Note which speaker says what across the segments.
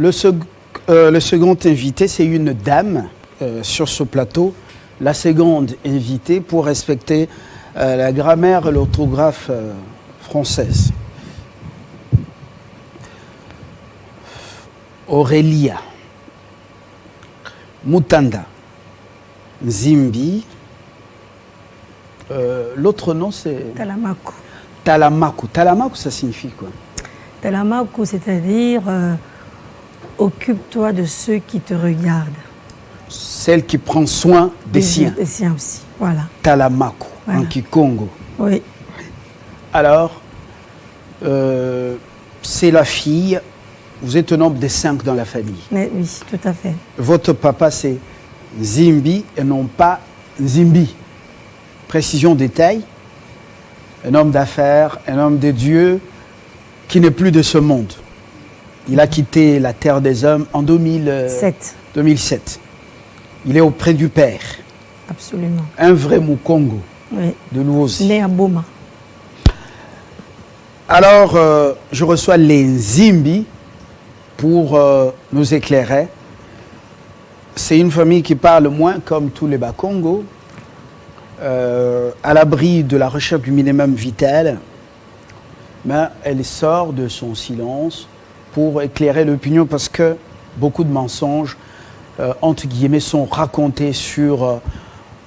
Speaker 1: Le second invité, c'est une dame sur ce plateau. La seconde invitée pour respecter la grammaire et l'orthographe française. Aurélia, Mutanda, Nzimbi. L'autre nom, c'est
Speaker 2: Talamaku.
Speaker 1: Talamaku. Talamaku, ça signifie quoi?
Speaker 2: Talamaku, c'est-à-dire occupe-toi de ceux qui te regardent.
Speaker 1: Celle qui prend soin des siens.
Speaker 2: Des siens aussi, voilà.
Speaker 1: Talamaku,
Speaker 2: voilà.
Speaker 1: en Kikongo.
Speaker 2: Oui.
Speaker 1: Alors, c'est la fille. Vous êtes au nombre de 5 dans la famille.
Speaker 2: Mais, oui, tout à fait.
Speaker 1: Votre papa, c'est Nzimbi et non pas Nzimbi. Précision détail. Un homme d'affaires, un homme de Dieu qui n'est plus de ce monde. Il a quitté la terre des hommes en 2007. Il est auprès du Père.
Speaker 2: Absolument.
Speaker 1: Un vrai Mukongo.
Speaker 2: Oui.
Speaker 1: De Luozi.
Speaker 2: Né à Boma.
Speaker 1: Alors, je reçois les Nzimbi pour nous éclairer. C'est une famille qui parle moins comme tous les Bakongo, à l'abri de la recherche du minimum vital, mais elle sort de son silence pour éclairer l'opinion parce que beaucoup de mensonges, entre guillemets, sont racontés sur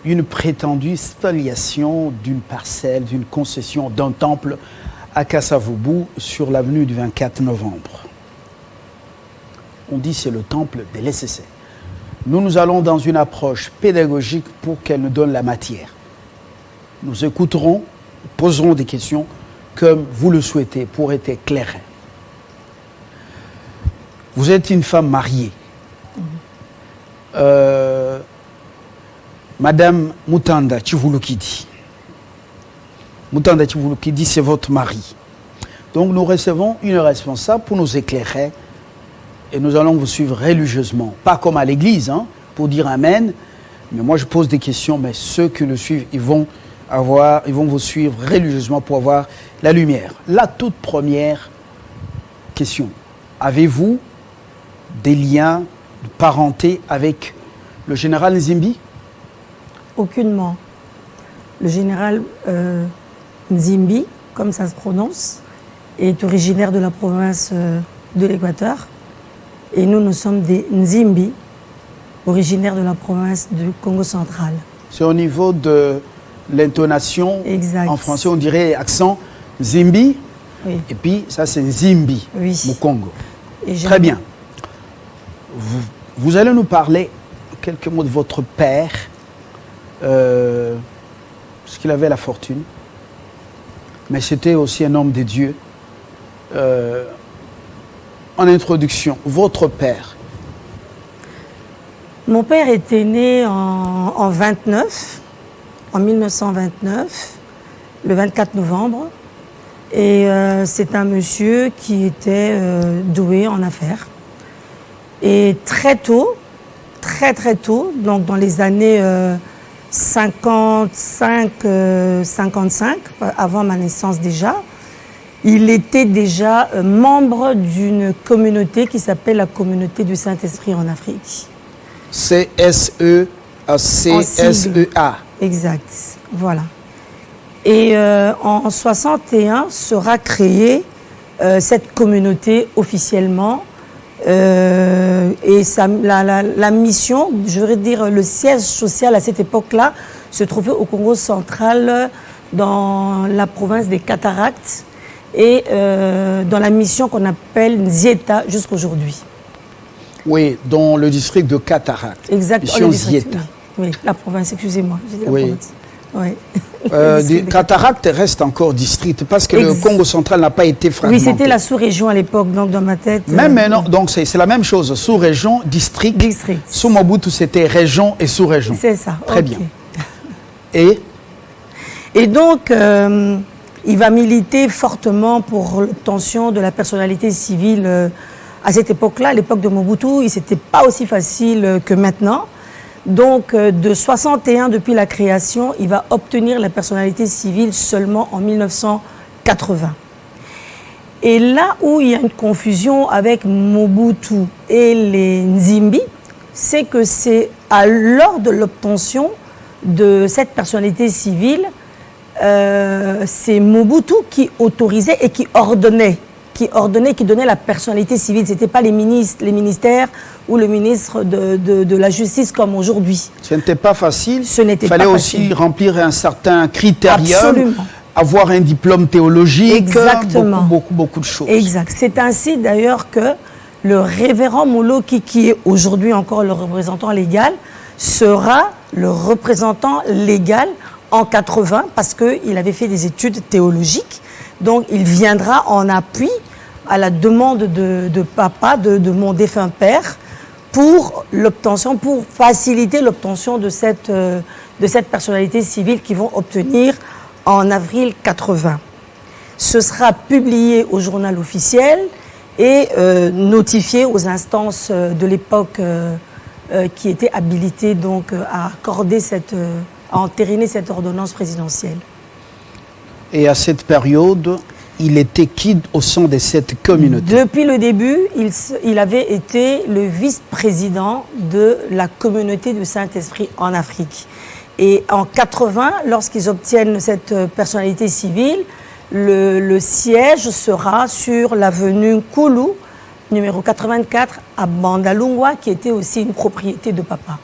Speaker 1: une prétendue spoliation d'une parcelle, d'une concession, d'un temple à Kasavubu sur l'avenue du 24 novembre. On dit que c'est le temple de l'SSR. Nous allons dans une approche pédagogique pour qu'elle nous donne la matière. Nous écouterons, poserons des questions comme vous le souhaitez pour être éclairés. Vous êtes une femme mariée. Madame Mutanda Chivulukidi. Mutanda Chivulukidi, c'est votre mari. Donc nous recevons une responsable pour nous éclairer et nous allons vous suivre religieusement. Pas comme à l'église, hein, pour dire Amen, mais moi je pose des questions, mais ceux qui le suivent, ils vont vous suivre religieusement pour avoir la lumière. La toute première question. Avez-vous des liens de parenté avec le général Nzimbi?
Speaker 2: Aucunement. Le général Nzimbi, comme ça se prononce, est originaire de la province de l'Équateur. Et nous sommes des Nzimbi, originaires de la province du Congo central.
Speaker 1: C'est au niveau de l'intonation. En français, on dirait accent Zimbi. Oui. Et puis, ça, c'est Nzimbi, oui. Au Congo. Très bien. Vous allez nous parler quelques mots de votre père, parce qu'il avait la fortune, mais c'était aussi un homme de Dieu. En introduction, votre père.
Speaker 2: Mon père était né en 1929, le 24 novembre. Et c'est un monsieur qui était doué en affaires. Et très tôt, très tôt, donc dans les années 55, avant ma naissance déjà, il était déjà membre d'une communauté qui s'appelle la communauté du Saint-Esprit en Afrique.
Speaker 1: C-S-E-A.
Speaker 2: Exact, voilà. Et en 61 sera créée cette communauté officiellement. Et la mission, je voudrais dire le siège social à cette époque-là, se trouvait au Congo central, dans la province des Cataractes, et dans la mission qu'on appelle Nzieta jusqu'aujourd'hui.
Speaker 1: Oui, dans le district de Cataracte.
Speaker 2: Exactement. Oui, la province, excusez-moi.
Speaker 1: Oui.
Speaker 2: Oui.
Speaker 1: Cataracte reste encore district parce que le Congo central n'a pas été fragmenté.
Speaker 2: Oui, c'était la sous-région à l'époque, donc dans ma tête.
Speaker 1: Même maintenant, donc c'est la même chose, sous-région, district. Sous Mobutu, c'était région et sous-région.
Speaker 2: C'est ça.
Speaker 1: Très bien.
Speaker 2: Et donc, il va militer fortement pour l'obtention de la personnalité civile à cette époque-là. À l'époque de Mobutu, c'était pas aussi facile que maintenant. Donc, de 61, depuis la création, il va obtenir la personnalité civile seulement en 1980. Et là où il y a une confusion avec Mobutu et les Nzimbi, c'est que c'est lors de l'obtention de cette personnalité civile, c'est Mobutu qui autorisait et qui ordonnait, qui donnait la personnalité civile. Ce n'était pas les ministères ou le ministre de la Justice comme aujourd'hui.
Speaker 1: Ce n'était pas facile.
Speaker 2: Ce n'était pas
Speaker 1: facile. Il fallait aussi
Speaker 2: facile.
Speaker 1: remplir un certain critérium.
Speaker 2: Absolument.
Speaker 1: Avoir un diplôme théologique.
Speaker 2: Exactement.
Speaker 1: Beaucoup de choses.
Speaker 2: Exact. C'est ainsi d'ailleurs que le révérend Moloki, qui est aujourd'hui encore le représentant légal, sera le représentant légal en 80 parce qu'il avait fait des études théologiques. Donc il viendra en appui à la demande de papa, de mon défunt père, pour l'obtention, pour faciliter l'obtention de cette personnalité civile qu'ils vont obtenir en avril 80. Ce sera publié au journal officiel et notifié aux instances de l'époque qui étaient habilitées donc à accorder à entériner cette ordonnance présidentielle.
Speaker 1: Et à cette période, il était qui au sein de cette communauté?
Speaker 2: Depuis le début, il avait été le vice-président de la communauté du Saint-Esprit en Afrique. Et en 80, lorsqu'ils obtiennent cette personnalité civile, le siège sera sur l'avenue Koulou, numéro 84, à Bandalungwa, qui était aussi une propriété de papa.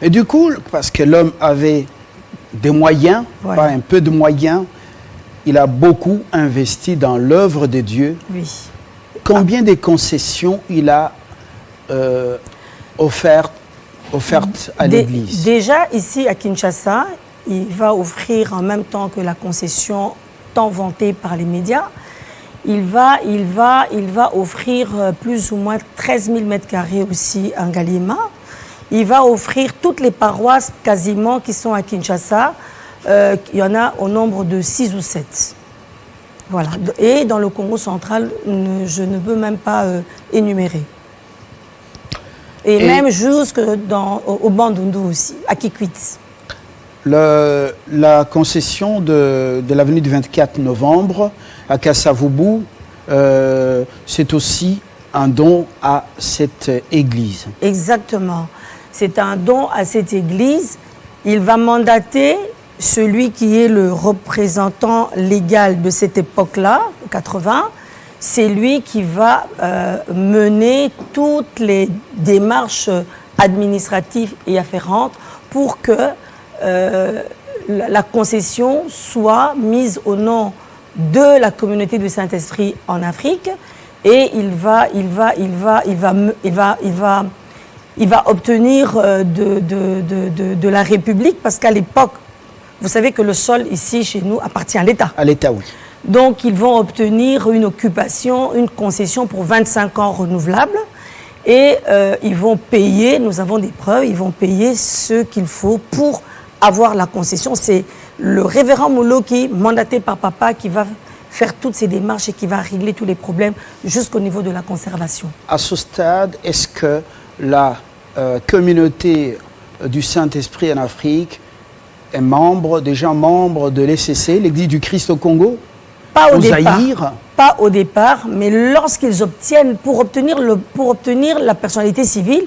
Speaker 1: Et du coup, parce que l'homme avait des moyens,
Speaker 2: Voilà.
Speaker 1: pas un peu de moyens, il a beaucoup investi dans l'œuvre de Dieu.
Speaker 2: Oui.
Speaker 1: Combien de concessions il a offertes à l'Église?
Speaker 2: Déjà, ici à Kinshasa, il va offrir en même temps que la concession tant vantée par les médias, il va offrir plus ou moins 13 000 m² aussi à Ngaliema. Il va offrir toutes les paroisses quasiment qui sont à Kinshasa. Il y en a au nombre de 6 ou 7. Voilà. Et dans le Congo central, je ne peux même pas énumérer. Et même jusqu'au Bandundu aussi, à Kikwit.
Speaker 1: La concession de l'avenue du 24 novembre à Kassavubu, c'est aussi un don à cette église.
Speaker 2: Exactement. C'est un don à cette église. Il va mandater celui qui est le représentant légal de cette époque-là, 80. C'est lui qui va mener toutes les démarches administratives et afférentes pour que la concession soit mise au nom de la communauté du Saint-Esprit en Afrique, et il va obtenir de la République, parce qu'à l'époque, vous savez que le sol ici chez nous appartient à l'État.
Speaker 1: À l'État, oui.
Speaker 2: Donc ils vont obtenir une occupation, une concession pour 25 ans renouvelable, et ils vont payer, nous avons des preuves, ils vont payer ce qu'il faut pour avoir la concession. C'est le révérend Moloki, mandaté par papa, qui va faire toutes ces démarches et qui va régler tous les problèmes jusqu'au niveau de la conservation.
Speaker 1: À ce stade, est-ce que la communauté du Saint-Esprit en Afrique est déjà membre de l'ECC, l'Église du Christ au Congo?
Speaker 2: Pas au départ. Pas au départ, mais lorsqu'ils obtiennent, pour obtenir la personnalité civile,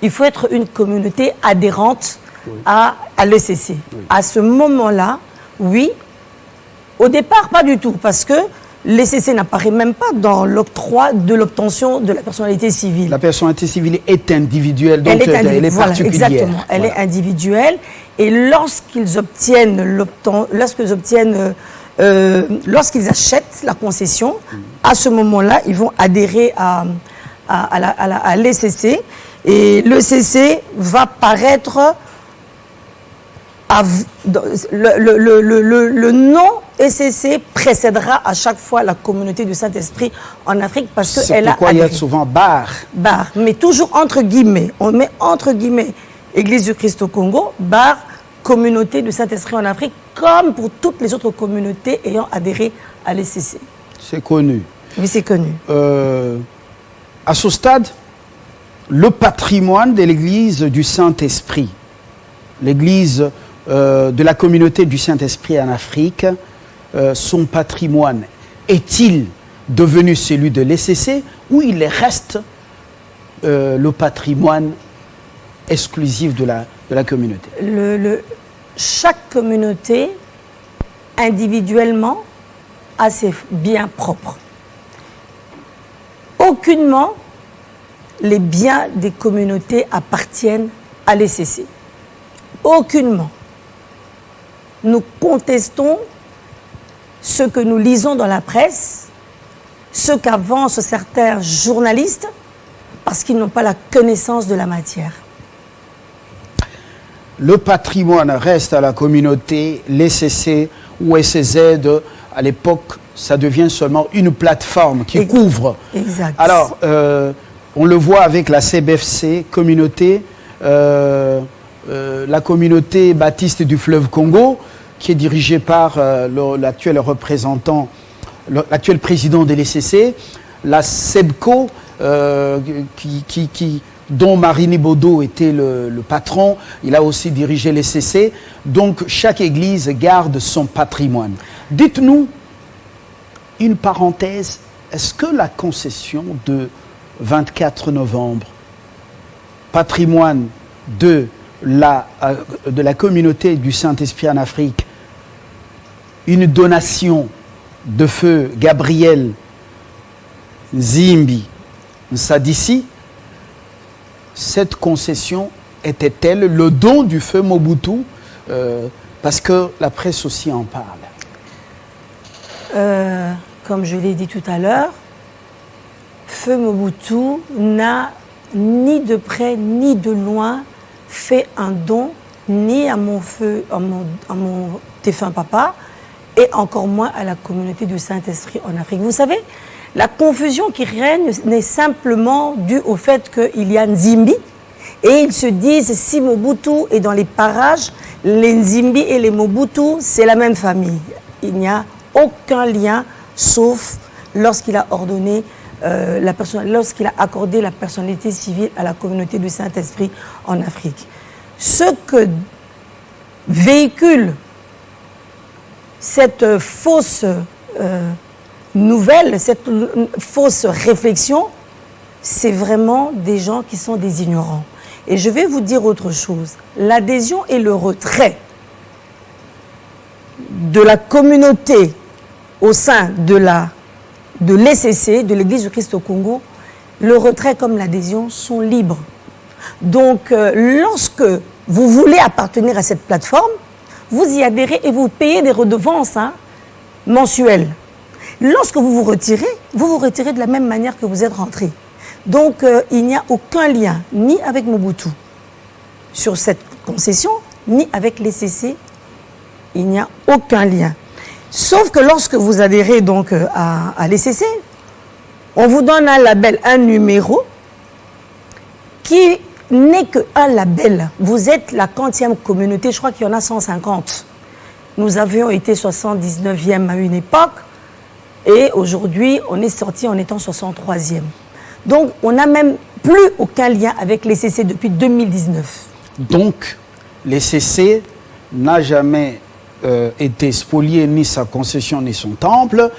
Speaker 2: il faut être une communauté adhérente à l'ECC. Oui. À ce moment-là, oui. Au départ, pas du tout, parce que l'ECC n'apparaît même pas dans l'octroi de l'obtention de la personnalité civile.
Speaker 1: La personnalité civile est individuelle, donc elle est particulière.
Speaker 2: Exactement, elle est individuelle. Et lorsqu'ils achètent la concession, à ce moment-là, ils vont adhérer à l'ECC. Et l'ECC va paraître... Le nom ECC précédera à chaque fois la communauté du Saint-Esprit en Afrique, parce qu'elle a...
Speaker 1: C'est pourquoi il y a souvent bar.
Speaker 2: Bar, mais toujours entre guillemets. On met entre guillemets Église du Christ au Congo, bar, communauté du Saint-Esprit en Afrique, comme pour toutes les autres communautés ayant adhéré à l'ECC.
Speaker 1: C'est connu.
Speaker 2: Oui, c'est connu.
Speaker 1: À ce stade, le patrimoine de l'Église du Saint-Esprit, l'Église de la communauté du Saint-Esprit en Afrique, son patrimoine, est-il devenu celui de l'ECC ou il reste le patrimoine exclusif de la communauté?
Speaker 2: Chaque communauté, individuellement, a ses biens propres. Aucunement, les biens des communautés appartiennent à l'ECC. Aucunement. Nous contestons ce que nous lisons dans la presse, ce qu'avancent certains journalistes, parce qu'ils n'ont pas la connaissance de la matière.
Speaker 1: Le patrimoine reste à la communauté, l'ECC ou SZ, à l'époque, ça devient seulement une plateforme qui couvre.
Speaker 2: Exact.
Speaker 1: Alors, on le voit avec la CBFC, communauté, la communauté baptiste du fleuve Congo, qui est dirigée par l'actuel représentant, l'actuel président de l'ECC, la SEBCO, dont Marini Bodo était le patron, il a aussi dirigé l'ECC. Donc, chaque église garde son patrimoine. Dites-nous, une parenthèse, est-ce que la concession de 24 novembre, patrimoine de la communauté du Saint-Esprit en Afrique, une donation de feu Gabriel Nzimbi Nsadissi, cette concession était-elle le don du feu Mobutu? Parce que la presse aussi en parle.
Speaker 2: Comme je l'ai dit tout à l'heure, feu Mobutu n'a ni de près ni de loin fait un don ni à mon défunt papa et encore moins à la communauté du Saint-Esprit en Afrique. Vous savez, la confusion qui règne n'est simplement due au fait qu'il y a Nzimbi et ils se disent si Mobutu est dans les parages, les Nzimbi et les Mobutu, c'est la même famille. Il n'y a aucun lien sauf lorsqu'il a ordonné lorsqu'il a accordé la personnalité civile à la communauté du Saint-Esprit en Afrique. Ce que véhicule cette fausse nouvelle, cette fausse réflexion, c'est vraiment des gens qui sont des ignorants. Et je vais vous dire autre chose. L'adhésion et le retrait de la communauté au sein de l'ECC, de l'Église du Christ au Congo, le retrait comme l'adhésion sont libres. Donc, lorsque vous voulez appartenir à cette plateforme, vous y adhérez et vous payez des redevances mensuelles. Lorsque vous vous retirez de la même manière que vous êtes rentré. Donc, il n'y a aucun lien, ni avec Mobutu, sur cette concession, ni avec l'ECC. Il n'y a aucun lien. Sauf que lorsque vous adhérez donc à l'ECC, on vous donne un label, un numéro, qui n'est qu'un label. Vous êtes la 40e communauté, je crois qu'il y en a 150. Nous avions été 79e à une époque, et aujourd'hui, on est sorti en étant 63e. Donc, on n'a même plus aucun lien avec l'ECC depuis 2019.
Speaker 1: Donc, l'ECC n'a jamais été spolié, ni sa concession, ni son temple.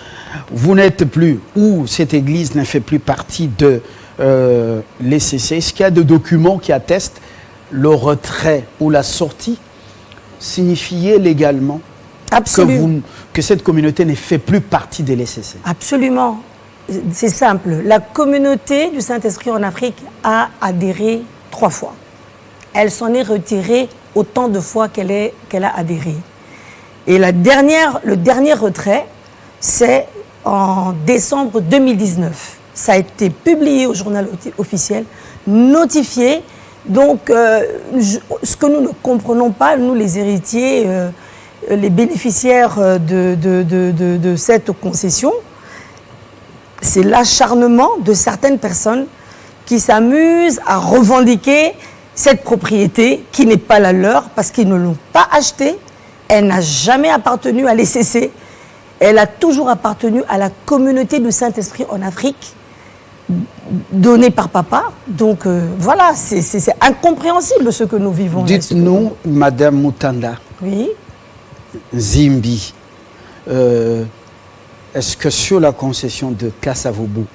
Speaker 1: Vous n'êtes plus, ou cette église ne fait plus partie de l'ECC. Est-ce qu'il y a des documents qui attestent le retrait ou la sortie signifiait légalement que cette communauté ne fait plus partie de l'ECC?
Speaker 2: Absolument. C'est simple. La communauté du Saint-Esprit en Afrique a adhéré 3 fois. Elle s'en est retirée autant de fois qu'elle a adhéré. Et le dernier retrait, c'est en décembre 2019. Ça a été publié au journal officiel, notifié. Donc, ce que nous ne comprenons pas, nous les héritiers, les bénéficiaires de cette concession, c'est l'acharnement de certaines personnes qui s'amusent à revendiquer cette propriété qui n'est pas la leur parce qu'ils ne l'ont pas achetée. Elle n'a jamais appartenu à l'ECC. Elle a toujours appartenu à la communauté du Saint-Esprit en Afrique, donnée par papa. Donc voilà, c'est incompréhensible ce que nous vivons.
Speaker 1: Dites-nous, Madame Mutanda,
Speaker 2: oui.
Speaker 1: Nzimbi, est-ce que sur la concession de Kassavoubou,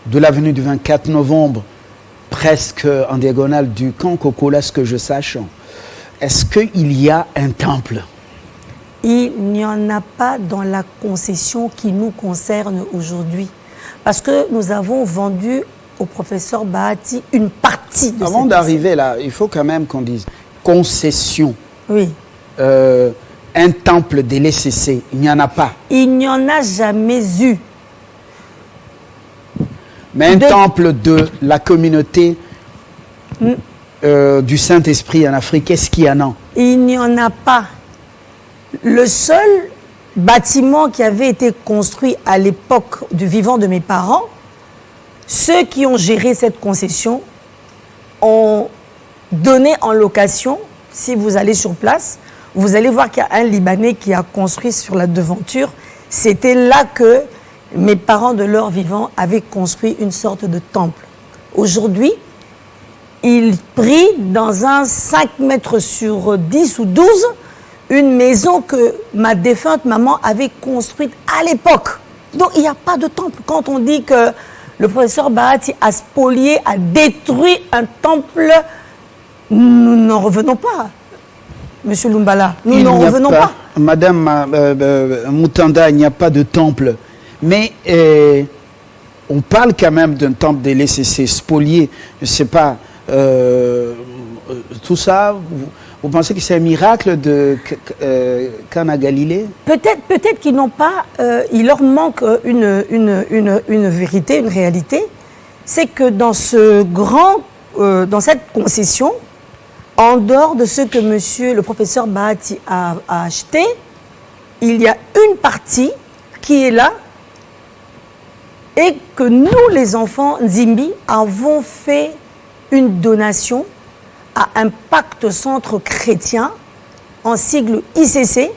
Speaker 1: de l'avenue du 24 novembre, presque en diagonale du camp Kokola, ce que je sache, est-ce qu'il y a un temple?
Speaker 2: Il n'y en a pas dans la concession qui nous concerne aujourd'hui. Parce que nous avons vendu au professeur Bahati une partie de
Speaker 1: Avant d'arriver là, il faut quand même qu'on dise concession.
Speaker 2: Oui.
Speaker 1: Un temple délaissé, il n'y en a pas.
Speaker 2: Il n'y en a jamais eu.
Speaker 1: Mais un temple de la communauté du Saint-Esprit en Afrique, est-ce qu'il y en a?
Speaker 2: Il n'y en a pas. Le seul bâtiment qui avait été construit à l'époque du vivant de mes parents, ceux qui ont géré cette concession ont donné en location. Si vous allez sur place, vous allez voir qu'il y a un Libanais qui a construit sur la devanture. C'était là que mes parents de leur vivant avaient construit une sorte de temple. Aujourd'hui, il prie dans un 5 mètres sur 10 ou 12 une maison que ma défunte maman avait construite à l'époque. Donc il n'y a pas de temple. Quand on dit que le professeur Bahati a spolié, a détruit un temple, nous n'en revenons pas. Monsieur Lumbala, nous n'en revenons pas.
Speaker 1: Madame Moutanda, il n'y a pas de temple. Mais on parle quand même d'un temple délaissé, spolié. Je ne sais pas, tout ça... Vous pensez que c'est un miracle de Cana Galilée?
Speaker 2: Peut-être qu'ils n'ont pas, il leur manque une vérité, une réalité. C'est que dans dans cette concession, en dehors de ce que le professeur Bahati a acheté, il y a une partie qui est là et que nous, les enfants Nzimbi, avons fait une donation à Impact Centre Chrétien, en sigle ICC,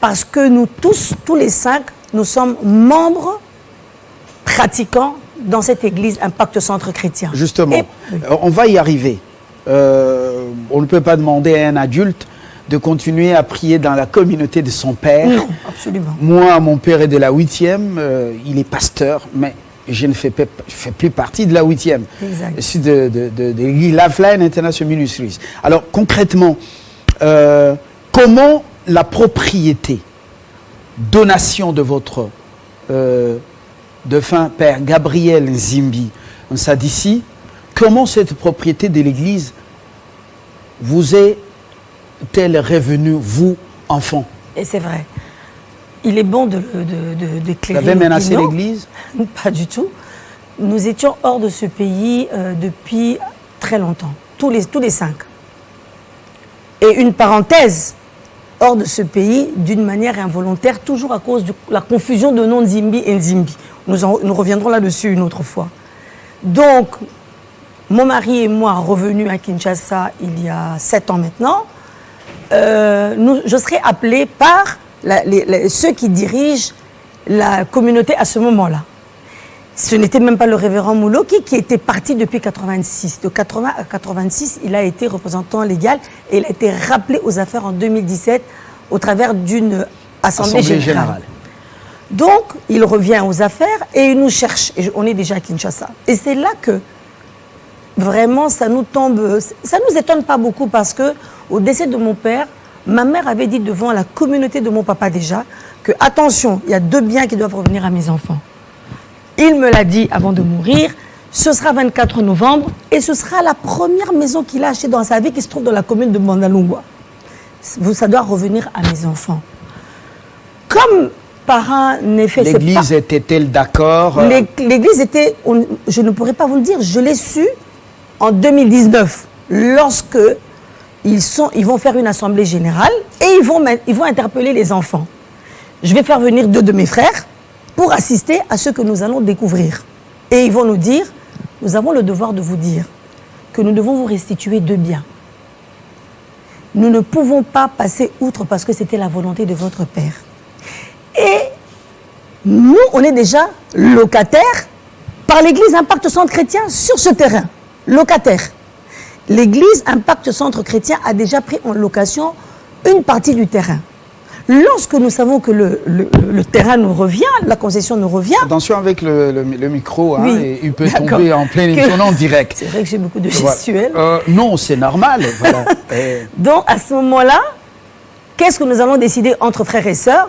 Speaker 2: parce que nous tous les 5, nous sommes membres pratiquants dans cette église Impact Centre Chrétien.
Speaker 1: Justement, on va y arriver. On ne peut pas demander à un adulte de continuer à prier dans la communauté de son père.
Speaker 2: Non, absolument.
Speaker 1: Moi, mon père est de la 8e, il est pasteur, mais je ne fais plus partie de la 8e.
Speaker 2: Exact.
Speaker 1: Je suis de Lifeline International Ministries. Alors, concrètement, comment la propriété, donation de votre défunt père Gabriel Nzimbi, on sait d'ici, comment cette propriété de l'église vous est-elle revenue, vous, enfant?
Speaker 2: Et c'est vrai. Il est bon d'éclairer.
Speaker 1: Vous avez menacé l'église?
Speaker 2: Pas du tout. Nous étions hors de ce pays depuis très longtemps, tous les 5. Et une parenthèse, hors de ce pays d'une manière involontaire, toujours à cause de la confusion de nom Nzimbi et Nzimbi. Nous reviendrons là-dessus une autre fois. Donc, mon mari et moi, revenus à Kinshasa il y a 7 ans maintenant, je serai appelée par ceux qui dirigent la communauté à ce moment-là. Ce n'était même pas le révérend Mouloki qui était parti depuis 86. De 80 à 86, il a été représentant légal et il a été rappelé aux affaires en 2017 au travers d'une assemblée générale. Donc, il revient aux affaires et il nous cherche. Et on est déjà à Kinshasa. Et c'est là que vraiment ça nous tombe, ça nous étonne pas beaucoup parce que au décès de mon père, ma mère avait dit devant la communauté de mon papa déjà que attention, il y a 2 biens qui doivent revenir à mes enfants. Il me l'a dit avant de mourir, ce sera 24 novembre et ce sera la première maison qu'il a achetée dans sa vie qui se trouve dans la commune de Mandalungwa. Ça doit revenir à mes enfants. Comme par un effet...
Speaker 1: L'église était-elle d'accord?
Speaker 2: L'église était... je ne pourrais pas vous le dire, je l'ai su en 2019, lorsque ils vont faire une assemblée générale et ils vont interpeller les enfants. Je vais faire venir 2 de mes frères pour assister à ce que nous allons découvrir. Et ils vont nous dire, nous avons le devoir de vous dire que nous devons vous restituer 2 biens. Nous ne pouvons pas passer outre parce que c'était la volonté de votre père. Et nous, on est déjà locataires par l'église Impact Centre Chrétien sur ce terrain. Locataires. L'église Impact Centre Chrétien a déjà pris en location une partie du terrain. lorsque nous savons que le terrain nous revient, la concession nous revient...
Speaker 1: Attention avec le micro, hein,
Speaker 2: Oui,
Speaker 1: et il peut tomber en pleine émission en direct.
Speaker 2: C'est vrai que j'ai beaucoup de gestuels.
Speaker 1: Non, c'est normal. Voilà.
Speaker 2: Donc, à ce moment-là, qu'est-ce que nous allons décider entre frères et sœurs?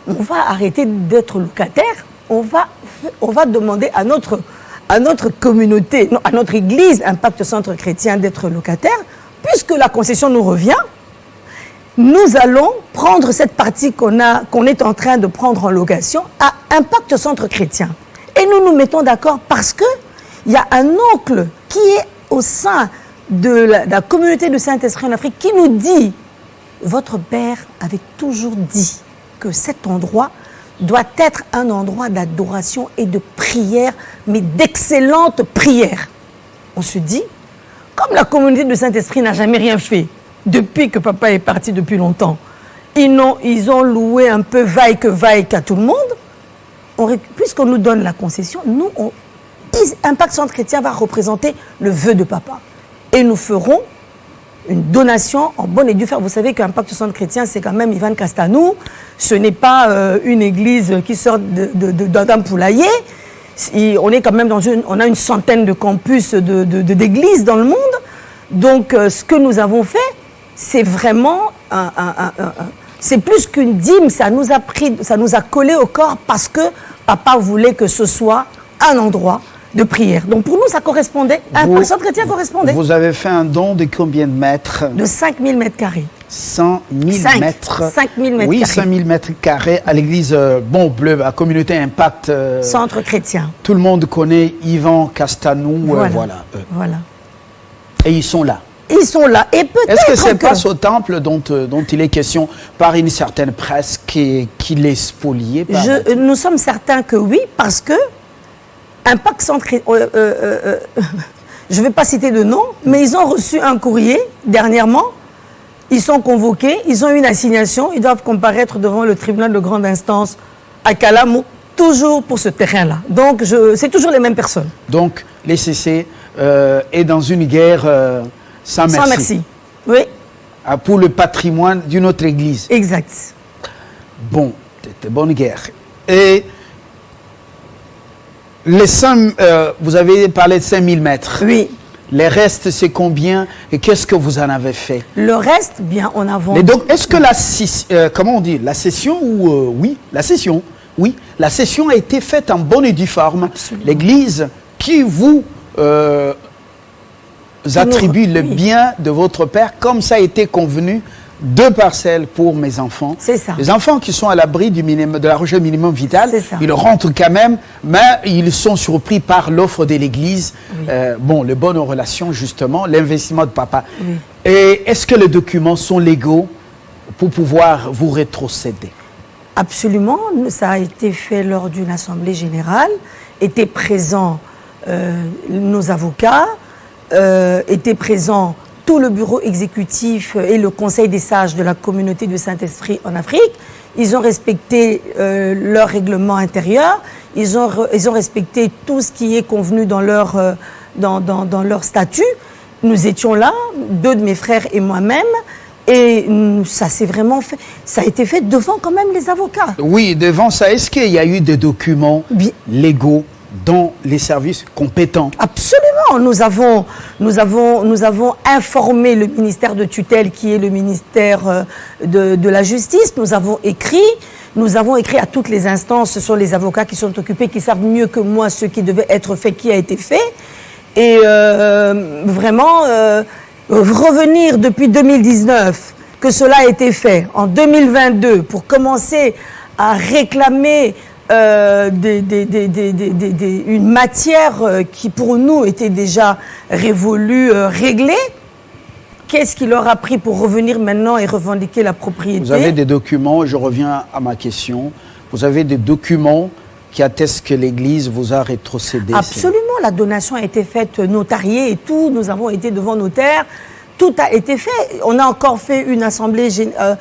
Speaker 2: On va arrêter d'être locataires. On va demander à notre communauté, non, à notre église, Impact Centre Chrétien, d'être locataire. Puisque la concession nous revient, nous allons prendre cette partie qu'on est en train de prendre en location à Impact Centre Chrétien. Et nous nous mettons d'accord parce qu'il y a un oncle qui est au sein de la communauté de Saint-Esprit en Afrique qui nous dit: votre père avait toujours dit que cet endroit doit être un endroit d'adoration et de prière, mais d'excellentes prières. On se dit, comme la communauté de Saint-Esprit n'a jamais rien fait, depuis que papa est parti depuis longtemps, ils ont loué un peu vaille que vaille qu'à tout le monde, puisqu'on nous donne la concession, Impact Centre Chrétien va représenter le vœu de papa. Et nous ferons une donation en bonne et due forme. Vous savez qu'Impact Centre Chrétien, c'est quand même Ivan Castanou. Ce n'est pas une église qui sort d'un poulailler. On est quand même on a une centaine de campus d'églises dans le monde. Donc, ce que nous avons fait, c'est vraiment c'est plus qu'une dîme. Ça nous a collé au corps parce que papa voulait que ce soit un endroit de prière. Donc pour nous, ça correspondait. Un centre chrétien correspondait.
Speaker 1: Vous avez fait un don de combien de mètres?
Speaker 2: De 5000 mètres carrés.
Speaker 1: 100 000 mètres.
Speaker 2: 5000 mètres
Speaker 1: oui,
Speaker 2: carrés.
Speaker 1: 5000 mètres carrés à l'église Bon Bleu, à communauté Impact.
Speaker 2: Centre chrétien.
Speaker 1: Tout le monde connaît Yvan Castanou. Voilà. Et ils sont là.
Speaker 2: Ils sont là. Et peut-être
Speaker 1: est-ce que c'est pas ce temple dont il est question par une certaine presse qui l'est spolié?
Speaker 2: Nous sommes certains que oui, parce que Impact Centre Chrétien, je ne vais pas citer de nom, mais ils ont reçu un courrier dernièrement. Ils sont convoqués, ils ont une assignation, ils doivent comparaître devant le tribunal de grande instance à Calamo, toujours pour ce terrain-là. Donc, c'est toujours les mêmes personnes.
Speaker 1: Donc, l'ECC est dans une guerre sans merci.
Speaker 2: Sans merci, oui.
Speaker 1: Pour le patrimoine d'une autre église.
Speaker 2: Exact.
Speaker 1: Bon, c'était bonne guerre. Et vous avez parlé de 5000 mètres.
Speaker 2: Oui.
Speaker 1: Les restes, c'est combien et qu'est-ce que vous en avez fait?
Speaker 2: Le reste, bien, on a vendu.
Speaker 1: Et donc, est-ce que comment on dit? La cession ou oui, la cession. Oui, la cession a été faite en bonne et due forme. L'église qui vous attribue le bien de votre père, comme ça a été convenu, 2 parcelles pour mes enfants. C'est ça. Les enfants qui sont à l'abri de la recherche minimum vital, ils rentrent quand même, mais ils sont surpris par l'offre de l'église. Oui. Les bonnes relations, justement, l'investissement de papa. Oui. Et est-ce que les documents sont légaux pour pouvoir vous rétrocéder?
Speaker 2: Absolument. Ça a été fait lors d'une assemblée générale. Étaient présents nos avocats, étaient présents tout le bureau exécutif et le conseil des sages de la communauté de Saint-Esprit en Afrique. Ils ont respecté leur règlement intérieur, ils ont respecté tout ce qui est convenu dans leur statut. Nous étions là, 2 de mes frères et moi-même, et ça s'est vraiment fait, ça a été fait devant quand même les avocats.
Speaker 1: Oui, devant ça, est-ce qu'il y a eu des documents légaux dans les services compétents?
Speaker 2: Absolument. Nous avons informé le ministère de tutelle qui est le ministère de la Justice. Nous avons écrit à toutes les instances. Ce sont les avocats qui sont occupés, qui savent mieux que moi ce qui devait être fait, qui a été fait. Et vraiment, revenir depuis 2019, que cela a été fait en 2022 pour commencer à réclamer une matière qui pour nous était déjà révolue, réglée. Qu'est-ce qui leur a pris pour revenir maintenant et revendiquer la propriété?
Speaker 1: Vous avez des documents, je reviens à ma question, vous avez des documents qui attestent que l'Église vous a rétrocédé?
Speaker 2: Absolument, la donation a été faite notariée et tout, nous avons été devant notaire. Tout a été fait. On a encore fait une assemblée, générale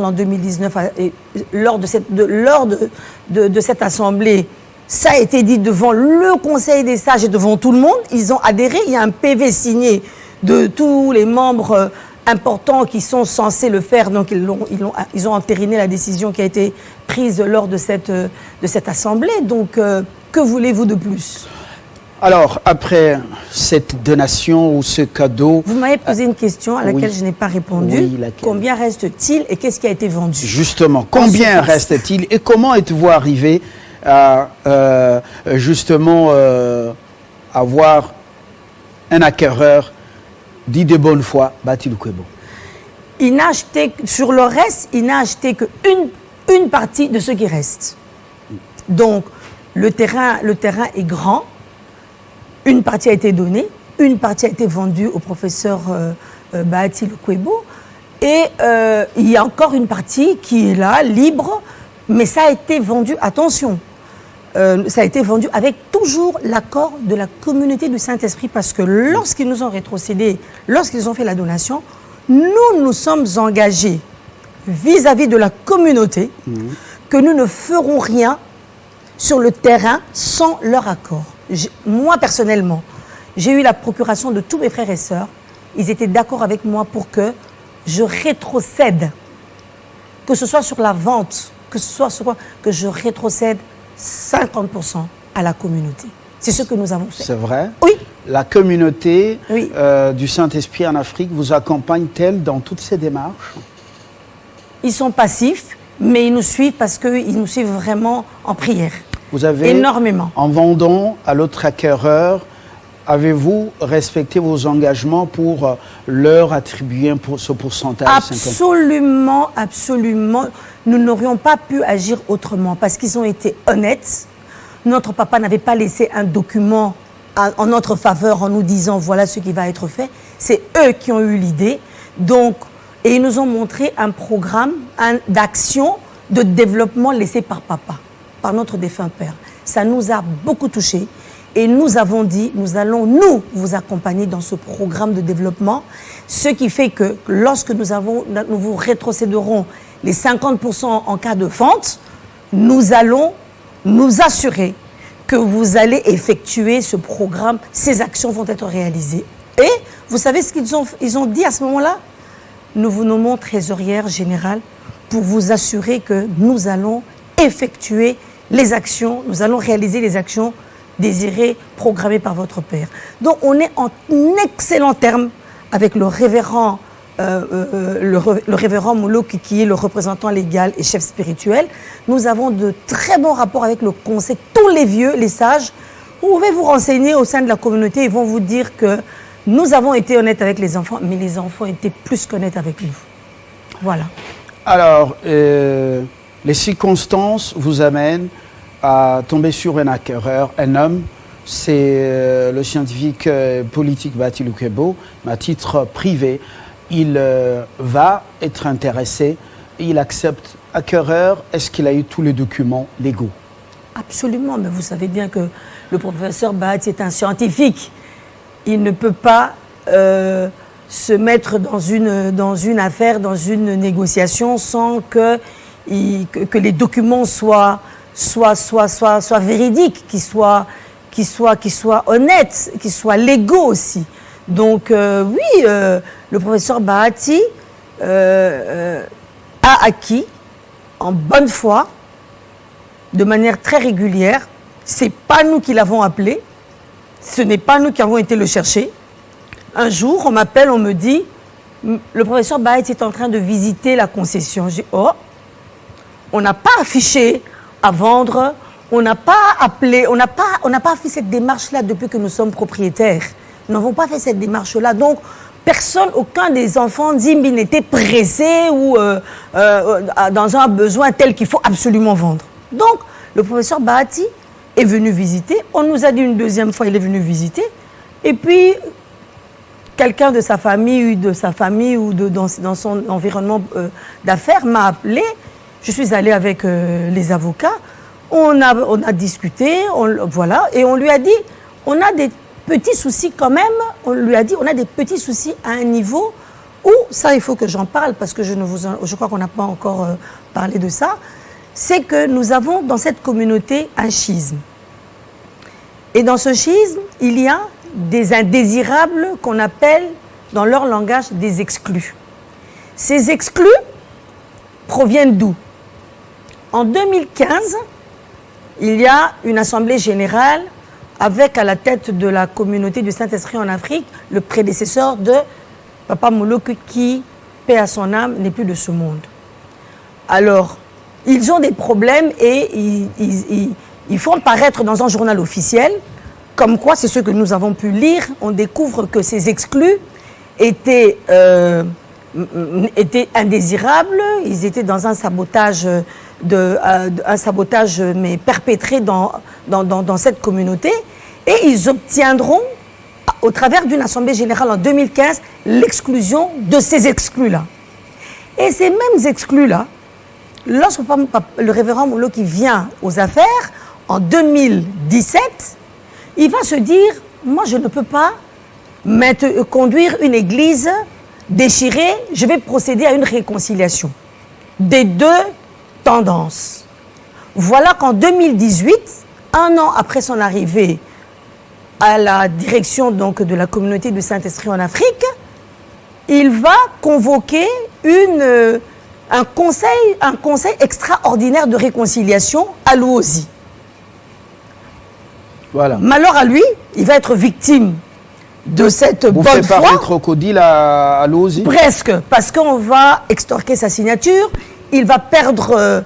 Speaker 2: en 2019. Et lors de cette assemblée, ça a été dit devant le Conseil des sages et devant tout le monde. Ils ont adhéré. Il y a un PV signé de tous les membres importants qui sont censés le faire, donc ils ont entériné la décision qui a été prise lors de cette assemblée. Donc, que voulez-vous de plus?
Speaker 1: Alors, après cette donation ou ce cadeau...
Speaker 2: Vous m'avez posé une question à laquelle je n'ai pas répondu.
Speaker 1: Oui, laquelle?
Speaker 2: Combien reste-t-il et qu'est-ce qui a été vendu?
Speaker 1: Justement, combien reste-t-il et comment êtes-vous arrivé à justement avoir un acquéreur dit de bonne foi, Bahati Lukwebo?
Speaker 2: Il n'a acheté, sur le reste, il n'a acheté qu'une partie de ce qui reste. Donc, le terrain est grand. Une partie a été donnée, une partie a été vendue au professeur Bahati Lukwebo. Et il y a encore une partie qui est là, libre, mais ça a été vendu, attention, ça a été vendu avec toujours l'accord de la communauté du Saint-Esprit, parce que lorsqu'ils nous ont rétrocédé, lorsqu'ils ont fait la donation, nous sommes engagés vis-à-vis de la communauté que nous ne ferons rien sur le terrain sans leur accord. Moi, personnellement, j'ai eu la procuration de tous mes frères et sœurs. Ils étaient d'accord avec moi pour que je rétrocède, que ce soit sur la vente, que ce soit sur quoi, que je rétrocède 50% à la communauté. C'est ce que nous avons fait.
Speaker 1: C'est vrai?
Speaker 2: Oui.
Speaker 1: La communauté
Speaker 2: oui.
Speaker 1: Du Saint-Esprit en Afrique vous accompagne-t-elle dans toutes ces démarches?
Speaker 2: Ils sont passifs, mais ils nous suivent parce qu'ils nous suivent vraiment en prière.
Speaker 1: Vous avez,
Speaker 2: énormément.
Speaker 1: En vendant à l'autre acquéreur, avez-vous respecté vos engagements pour leur attribuer ce pourcentage?
Speaker 2: Absolument, absolument. Nous n'aurions pas pu agir autrement parce qu'ils ont été honnêtes. Notre papa n'avait pas laissé un document en notre faveur en nous disant voilà ce qui va être fait. C'est eux qui ont eu l'idée. Donc, et ils nous ont montré un programme d'action de développement laissé par papa, par notre défunt père. Ça nous a beaucoup touchés et nous avons dit, nous allons nous vous accompagner dans ce programme de développement, ce qui fait que lorsque nous vous rétrocéderons les 50% en cas de vente, nous allons nous assurer que vous allez effectuer ce programme, ces actions vont être réalisées. Et vous savez ce qu'ils ont dit à ce moment-là? Nous vous nommons trésorière générale pour vous assurer que nous allons effectuer les actions, nous allons réaliser les actions désirées, programmées par votre père. Donc on est en excellent terme avec le révérend Molo qui est le représentant légal et chef spirituel. Nous avons de très bons rapports avec le conseil, tous les vieux, les sages. Vous pouvez vous renseigner au sein de la communauté, ils vont vous dire que nous avons été honnêtes avec les enfants, mais les enfants étaient plus qu'honnêtes avec nous. Voilà.
Speaker 1: Alors, les circonstances vous amènent à tomber sur un acquéreur, un homme, c'est le scientifique politique Bahati Lukwebo, mais à titre privé. Il va être intéressé, il accepte acquéreur. Est-ce qu'il a eu tous les documents légaux?
Speaker 2: Absolument, mais vous savez bien que le professeur Bahati est un scientifique. Il ne peut pas se mettre dans une affaire, dans une négociation sans que les documents soient véridiques, qu'ils soient honnêtes, qu'ils soient légaux aussi. Donc oui, le professeur Bahati a acquis en bonne foi, de manière très régulière. C'est pas nous qui l'avons appelé, ce n'est pas nous qui avons été le chercher. Un jour, on m'appelle, on me dit, le professeur Bahati est en train de visiter la concession. J'ai dit, oh, on n'a pas affiché à vendre, on n'a pas appelé, on n'a pas fait cette démarche-là depuis que nous sommes propriétaires. Nous n'avons pas fait cette démarche-là. Donc, personne, aucun des enfants d'Imbi n'était pressé ou dans un besoin tel qu'il faut absolument vendre. Donc, le professeur Bahati est venu visiter. On nous a dit une deuxième fois, il est venu visiter. Et puis, quelqu'un de sa famille ou dans son environnement d'affaires m'a appelé. Je suis allée avec les avocats. On a discuté, voilà, et on lui a dit, on a des petits soucis quand même. On lui a dit, on a des petits soucis à un niveau où, ça il faut que j'en parle parce que je crois qu'on n'a pas encore parlé de ça, c'est que nous avons dans cette communauté un schisme. Et dans ce schisme, il y a des indésirables qu'on appelle dans leur langage des exclus. Ces exclus proviennent d'où? En 2015, il y a une assemblée générale avec à la tête de la communauté du Saint-Esprit en Afrique, le prédécesseur de Papa Moloki qui, paix à son âme, n'est plus de ce monde. Alors, ils ont des problèmes et ils font paraître dans un journal officiel, comme quoi, c'est ce que nous avons pu lire, on découvre que ces exclus étaient indésirables, ils étaient dans un sabotage, mais perpétré dans cette communauté, et ils obtiendront, au travers d'une assemblée générale en 2015, l'exclusion de ces exclus-là. Et ces mêmes exclus-là, lorsque le révérend Moloki vient aux affaires, en 2017, il va se dire, moi je ne peux pas conduire une église déchirée, je vais procéder à une réconciliation des deux tendances. Voilà qu'en 2018, un an après son arrivée à la direction donc de la communauté du Saint-Esprit en Afrique, il va convoquer un conseil extraordinaire de réconciliation à Luozi.
Speaker 1: Voilà.
Speaker 2: Malheur à lui, il va être victime de cette bonne foi.
Speaker 1: Vous faites parler crocodile à Luozi?
Speaker 2: Presque, parce qu'on va extorquer sa signature, il va perdre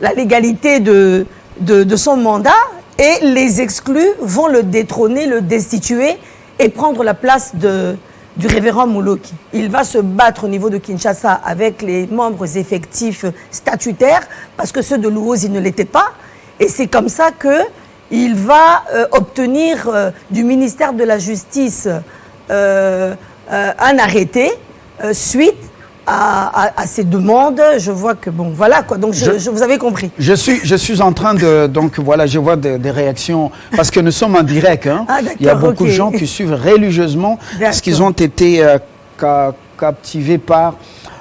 Speaker 2: la légalité de son mandat et les exclus vont le détrôner, le destituer et prendre la place du révérend Moloki. Il va se battre au niveau de Kinshasa avec les membres effectifs statutaires parce que ceux de Luozi ne l'étaient pas. Et c'est comme ça qu'il va obtenir du ministère de la Justice un arrêté suite à ces demandes. Je vois que, bon, voilà quoi, donc vous avez compris.
Speaker 1: Je suis en train de, donc voilà, je vois des réactions, parce que nous sommes en direct, hein.
Speaker 2: Ah,
Speaker 1: il y a beaucoup de gens qui suivent religieusement, parce qu'ils ont été captivés par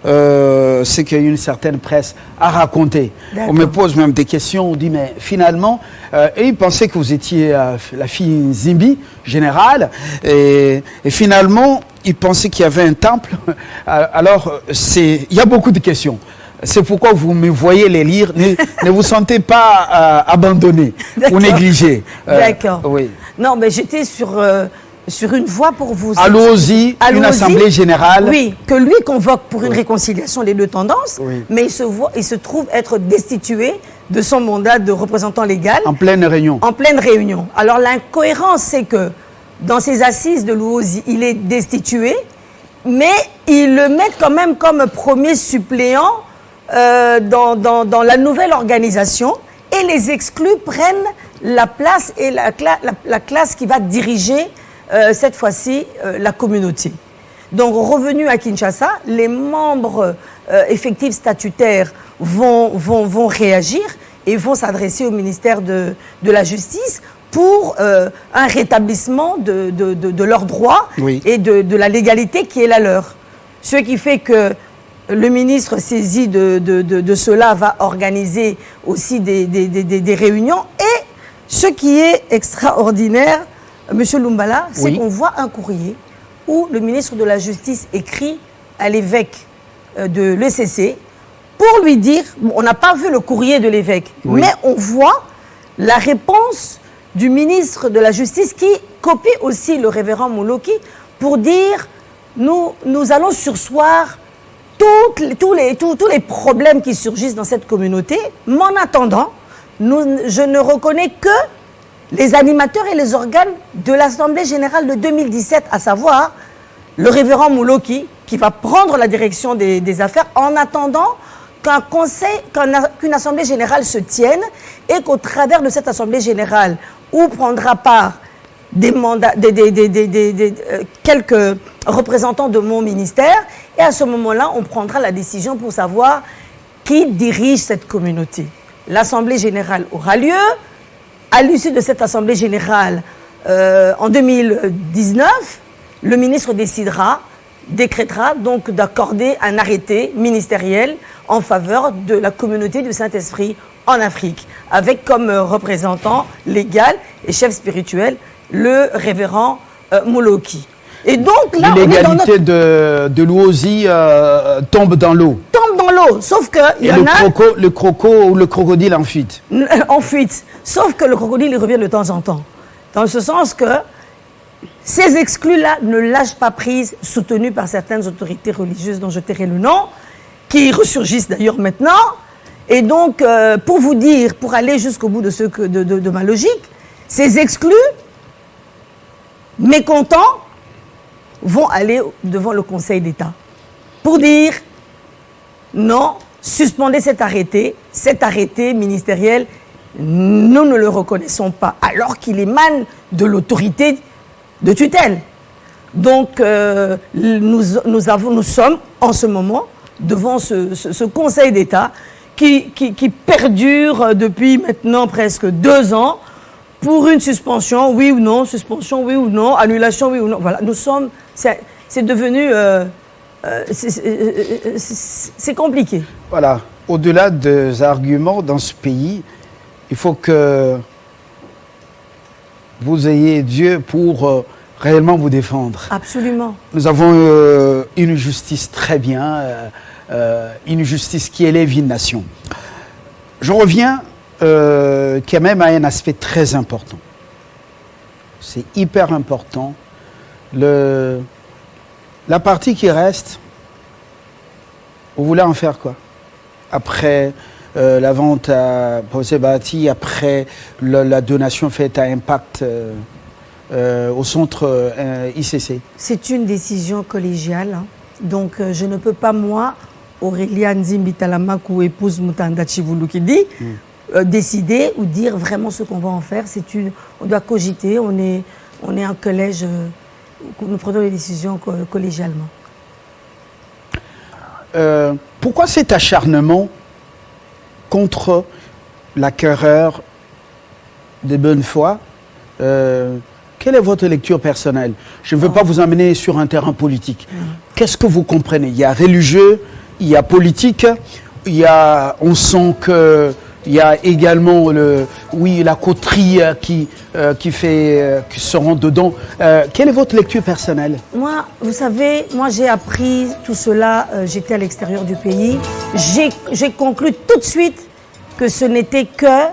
Speaker 1: ce qu'une certaine presse a raconté. On me pose même des questions, on dit, mais finalement, et ils pensaient que vous étiez la fille Zimbi, générale, et finalement, ils pensaient qu'il y avait un temple. Alors, il y a beaucoup de questions. C'est pourquoi vous me voyez les lire. Ne vous sentez pas abandonné ou négligé.
Speaker 2: D'accord.
Speaker 1: Oui.
Speaker 2: Non, mais j'étais sur une voie pour vous...
Speaker 1: À Luozi, une assemblée générale.
Speaker 2: Oui, que lui convoque pour une réconciliation des deux tendances,
Speaker 1: oui.
Speaker 2: Mais il se trouve être destitué de son mandat de représentant légal.
Speaker 1: En pleine réunion.
Speaker 2: En pleine réunion. Alors l'incohérence, c'est que dans ces assises de Luozi, il est destitué, mais ils le mettent quand même comme premier suppléant dans la nouvelle organisation, et les exclus prennent la place et la classe qui va diriger cette fois-ci la communauté. Donc revenu à Kinshasa, les membres effectifs statutaires vont réagir et vont s'adresser au ministère de la Justice pour un rétablissement de leurs droits, oui, et de la légalité qui est la leur. Ce qui fait que le ministre saisi de cela va organiser aussi des réunions. Et ce qui est extraordinaire, M. Lumbala, c'est oui, qu'on voit un courrier où le ministre de la Justice écrit à l'évêque de l'ECC pour lui dire, on n'a pas vu le courrier de l'évêque, oui, mais on voit la réponse du ministre de la Justice qui copie aussi le révérend Moloki pour dire, nous allons surseoir tous les problèmes qui surgissent dans cette communauté, mais en attendant, je ne reconnais que les animateurs et les organes de l'Assemblée générale de 2017, à savoir le révérend Moloki, qui va prendre la direction des affaires, en attendant qu'une Assemblée générale se tienne et qu'au travers de cette Assemblée générale, où prendra part quelques représentants de mon ministère, et à ce moment-là, on prendra la décision pour savoir qui dirige cette communauté. L'Assemblée générale aura lieu. À l'issue de cette Assemblée générale, en 2019, le ministre décrétera donc d'accorder un arrêté ministériel en faveur de la communauté du Saint-Esprit en Afrique, avec comme représentant légal et chef spirituel le révérend Moloki. Et donc là,
Speaker 1: l'illégalité de l'Ouosi tombe dans l'eau.
Speaker 2: Tombe dans l'eau, sauf que il y en a...
Speaker 1: Le croco ou le crocodile en fuite.
Speaker 2: En fuite. Sauf que le crocodile, il revient de temps en temps. Dans ce sens que ces exclus-là ne lâchent pas prise, soutenus par certaines autorités religieuses dont je tairai le nom, qui ressurgissent d'ailleurs maintenant. Et donc, pour vous dire, pour aller jusqu'au bout de ma logique, ces exclus, mécontents, vont aller devant le Conseil d'État pour dire non, suspendez cet arrêté ministériel, nous ne le reconnaissons pas, alors qu'il émane de l'autorité de tutelle. Donc, nous sommes en ce moment devant ce Conseil d'État qui perdure depuis maintenant presque 2 ans pour une suspension, oui ou non, suspension, oui ou non, annulation, oui ou non. Voilà, nous sommes... C'est devenu... c'est compliqué.
Speaker 1: Voilà. Au-delà des arguments dans ce pays, il faut que vous ayez Dieu pour réellement vous défendre.
Speaker 2: Absolument.
Speaker 1: Nous avons une justice très bien, une justice qui élève une nation. Je reviens quand même à un aspect très important. C'est hyper important. La partie qui reste, vous voulez en faire quoi? Après la vente à Posé Bahati, après la donation faite à Impact au centre ICC? C'est
Speaker 2: une décision collégiale. Hein. Donc je ne peux pas, moi, Aurélia Nzimbi-Talamak ou épouse Mutanda Chivulu qui dit, décider ou dire vraiment ce qu'on va en faire. On doit cogiter, on est un collège, nous prenons les décisions collégialement.
Speaker 1: Pourquoi cet acharnement contre l'acquéreur de bonne foi? Quelle est votre lecture personnelle? Je ne veux pas vous emmener sur un terrain politique. Qu'est-ce que vous comprenez? Il y a religieux, il y a politique, on sent que il y a également la coterie qui se rend dedans. Quelle est votre lecture personnelle?
Speaker 2: Moi, vous savez, j'ai appris tout cela, j'étais à l'extérieur du pays. J'ai conclu tout de suite que ce n'était que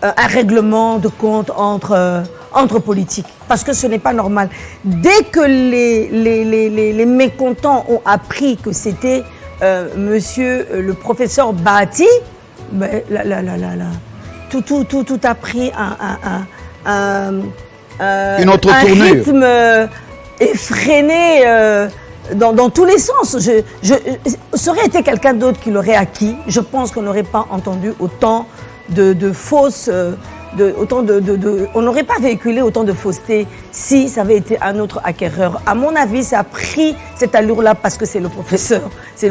Speaker 2: un règlement de compte entre politiques. Parce que ce n'est pas normal. Dès que les mécontents ont appris que c'était monsieur le professeur Bahati, mais tout a pris
Speaker 1: une autre tournure,
Speaker 2: rythme effréné dans tous les sens. Ça aurait été quelqu'un d'autre qui l'aurait acquis. Je pense qu'on n'aurait pas entendu autant de fausses... on n'aurait pas véhiculé autant de fausseté si ça avait été un autre acquéreur. À mon avis, ça a pris cette allure-là parce que c'est le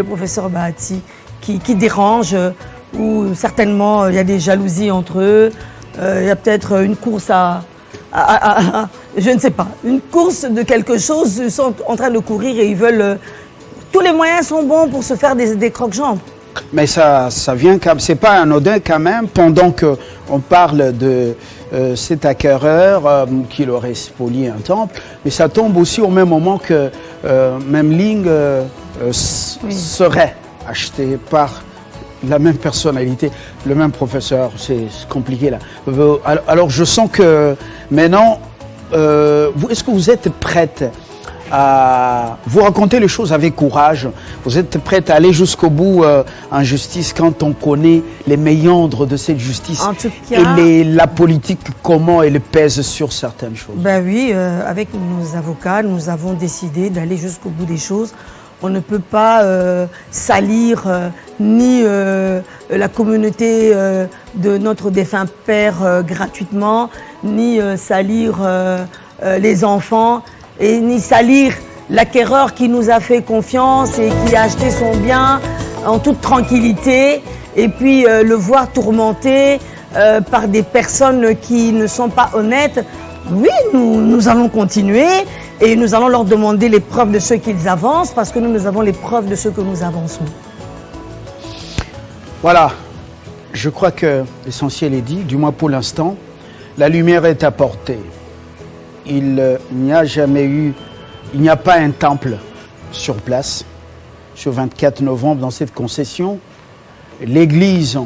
Speaker 2: professeur Bahati qui dérange, ou certainement il y a des jalousies entre eux, il y a peut-être une course je ne sais pas, une course de quelque chose, ils sont en train de courir et ils veulent... tous les moyens sont bons pour se faire des croque-jambes.
Speaker 1: Mais ça vient quand même, c'est pas anodin quand même, pendant qu'on parle de cet acquéreur qui aurait spolié un temple, mais ça tombe aussi au même moment que Memling serait acheté par la même personnalité, le même professeur. C'est compliqué là. Alors je sens que maintenant, est-ce que vous êtes prête à vous raconter les choses avec courage? Vous êtes prête à aller jusqu'au bout en justice quand on connaît les méandres de cette justice?
Speaker 2: En tout cas,
Speaker 1: et la politique, comment elle pèse sur certaines choses?
Speaker 2: Ben oui, avec nos avocats, nous avons décidé d'aller jusqu'au bout des choses. On ne peut pas salir ni la communauté de notre défunt père gratuitement, ni salir les enfants, et ni salir l'acquéreur qui nous a fait confiance et qui a acheté son bien en toute tranquillité, et puis le voir tourmenté par des personnes qui ne sont pas honnêtes. Oui, nous allons continuer et nous allons leur demander les preuves de ce qu'ils avancent, parce que nous avons les preuves de ce que nous avançons.
Speaker 1: Voilà, je crois que l'essentiel est dit, du moins pour l'instant. La lumière est apportée. Il n'y a jamais eu il n'y a pas un temple sur place. Sur 24 novembre, dans cette concession, l'église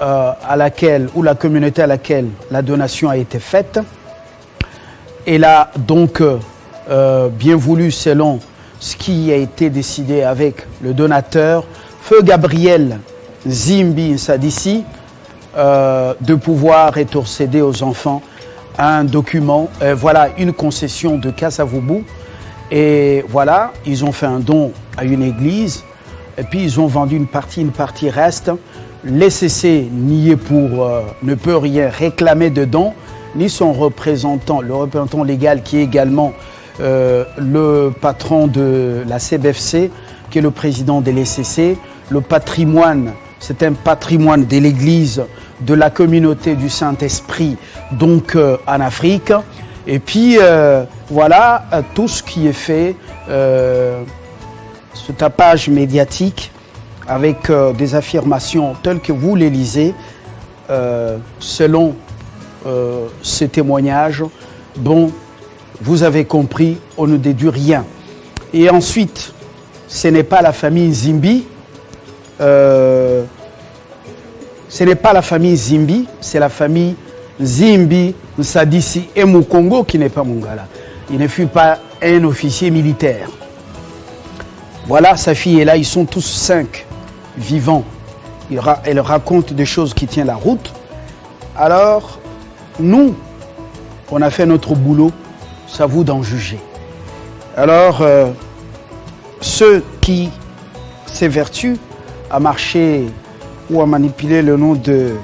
Speaker 1: à laquelle, ou la communauté à laquelle la donation a été faite, elle a donc bien voulu, selon ce qui a été décidé avec le donateur, Feu Gabriel Zimbi Sadissi, de pouvoir rétrocéder aux enfants un document, voilà, une concession de Kasavubu. Et voilà, ils ont fait un don à une église, et puis ils ont vendu une partie reste. L'ECC ne peut rien réclamer dedans, ni son représentant, le représentant légal qui est également le patron de la CBFC, qui est le président de l'ECC. Le patrimoine, c'est un patrimoine de l'église, de la communauté du Saint-Esprit, donc en Afrique. Et puis, voilà, tout ce qui est fait, ce tapage médiatique, avec des affirmations telles que vous les lisez, selon ces témoignages, bon, vous avez compris, on ne déduit rien. Et ensuite, ce n'est pas la famille Zimbi, ce n'est pas la famille Zimbi, c'est la famille Zimbi Sadissi et Mukongo qui n'est pas Mongala. Il ne fut pas un officier militaire. Voilà, sa fille est là, ils sont tous 5 vivants. Elle raconte des choses qui tiennent la route. Alors, nous, on a fait notre boulot, c'est à vous d'en juger. Alors, ceux qui s'évertuent à marcher ou à manipuler le nom de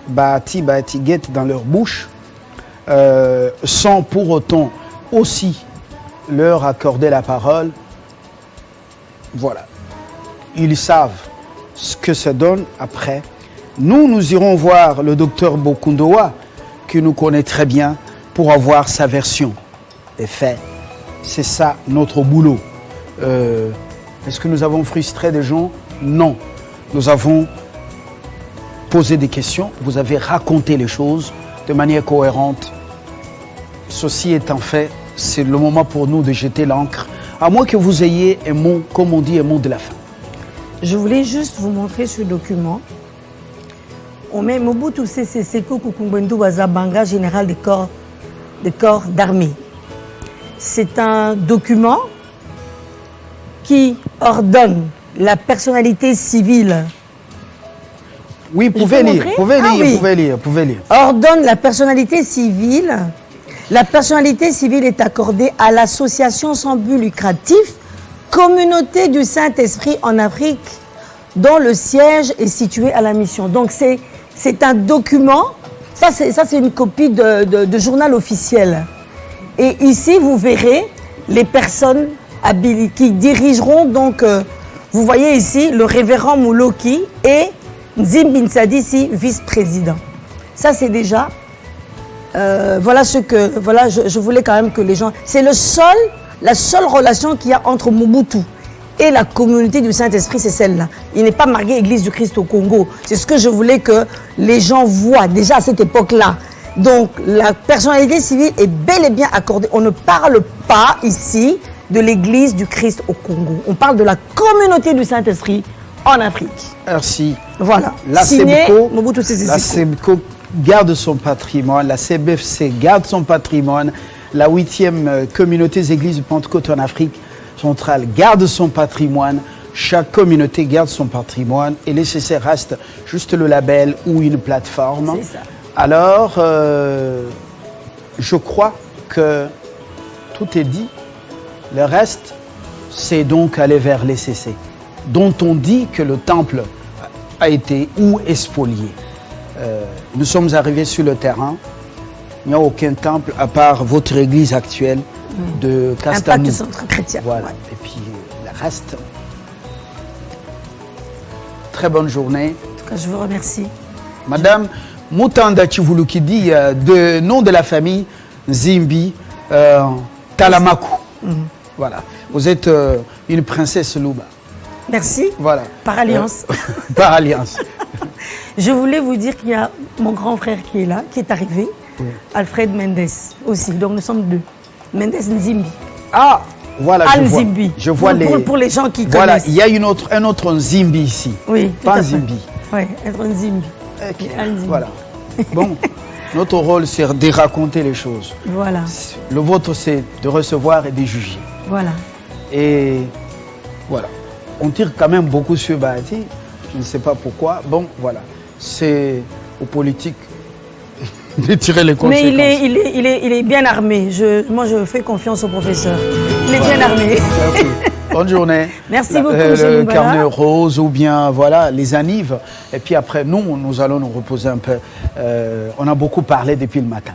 Speaker 1: Bahati Guet dans leur bouche, sans pour autant aussi leur accorder la parole, voilà. Ils savent ce que ça donne après. Nous irons voir le docteur Bokundoa, qui nous connaît très bien, pour avoir sa version des faits. C'est ça notre boulot. Est-ce que nous avons frustré des gens? Non. Nous avons posé des questions, vous avez raconté les choses de manière cohérente. Ceci étant fait, c'est le moment pour nous de jeter l'encre, à moins que vous ayez un mot, comme on dit, un mot de la fin.
Speaker 2: Je voulais juste vous montrer ce document. On met Mobutu Sese Seko Kukumbwendu Wazabanga, général des corps d'armée. C'est un document qui ordonne la personnalité civile.
Speaker 1: Oui, vous pouvez lire, pouvez lire.
Speaker 2: Ordonne la personnalité civile. La personnalité civile est accordée à l'association sans but lucratif Communauté du Saint-Esprit en Afrique, dont le siège est situé à la mission. Donc c'est un document, ça c'est une copie de journal officiel. Et ici, vous verrez les personnes qui dirigeront, donc, vous voyez ici, le révérend Mouloki et Nzimbi Sadissi, vice-président. Ça, c'est déjà... voilà ce que... Voilà, je voulais quand même que les gens... C'est la seule relation qu'il y a entre Mobutu et la communauté du Saint-Esprit, c'est celle-là. Il n'est pas marié Église du Christ au Congo. C'est ce que je voulais que les gens voient déjà à cette époque-là. Donc, la personnalité civile est bel et bien accordée. On ne parle pas ici de l'Église du Christ au Congo. On parle de la communauté du Saint-Esprit en Afrique.
Speaker 1: Merci.
Speaker 2: Voilà.
Speaker 1: La
Speaker 2: SEBCO
Speaker 1: garde son patrimoine, la CBFC garde son patrimoine, la 8e communauté des églises de Pentecôte en Afrique centrale garde son patrimoine, chaque communauté garde son patrimoine et l'ECC reste juste le label ou une plateforme.
Speaker 2: C'est ça.
Speaker 1: Alors, je crois que tout est dit. Le reste, c'est donc aller vers l'ECC, dont on dit que le temple a été ou spolié. Nous sommes arrivés sur le terrain. Il n'y a aucun temple à part votre église actuelle de Castamou.
Speaker 2: Impact Centre Chrétien.
Speaker 1: Voilà.
Speaker 2: Ouais.
Speaker 1: Et puis le reste. Très bonne journée.
Speaker 2: En tout cas, je vous remercie.
Speaker 1: Madame Moutanda Chivulu qui dit de nom de la famille Zimbi Talamakou. Voilà. Vous êtes une princesse Louba.
Speaker 2: Merci.
Speaker 1: Voilà.
Speaker 2: Par alliance.
Speaker 1: Par alliance.
Speaker 2: Je voulais vous dire qu'il y a mon grand frère qui est là, qui est arrivé, Alfred Mendes aussi. Donc nous sommes deux. Mendes Nzimbi.
Speaker 1: Ah, voilà,
Speaker 2: Nzimbi.
Speaker 1: Je vois
Speaker 2: pour les gens qui
Speaker 1: voilà,
Speaker 2: connaissent.
Speaker 1: il y a un autre Nzimbi ici.
Speaker 2: Oui.
Speaker 1: Pas Nzimbi.
Speaker 2: Oui, un Nzimbi.
Speaker 1: Okay. Voilà. Bon, notre rôle, c'est de raconter les choses.
Speaker 2: Voilà.
Speaker 1: Le vôtre, c'est de recevoir et de juger.
Speaker 2: Voilà.
Speaker 1: Et voilà. On tire quand même beaucoup sur Bahati. Je ne sais pas pourquoi. Bon, voilà. C'est aux politiques de tirer les conséquences.
Speaker 2: Mais il est bien armé. Moi, je fais confiance au professeur. Il est bien armé.
Speaker 1: Merci. Bonne journée.
Speaker 2: Merci beaucoup,
Speaker 1: le carnet rose ou bien voilà les anives. Et puis après, nous allons nous reposer un peu. On a beaucoup parlé depuis le matin.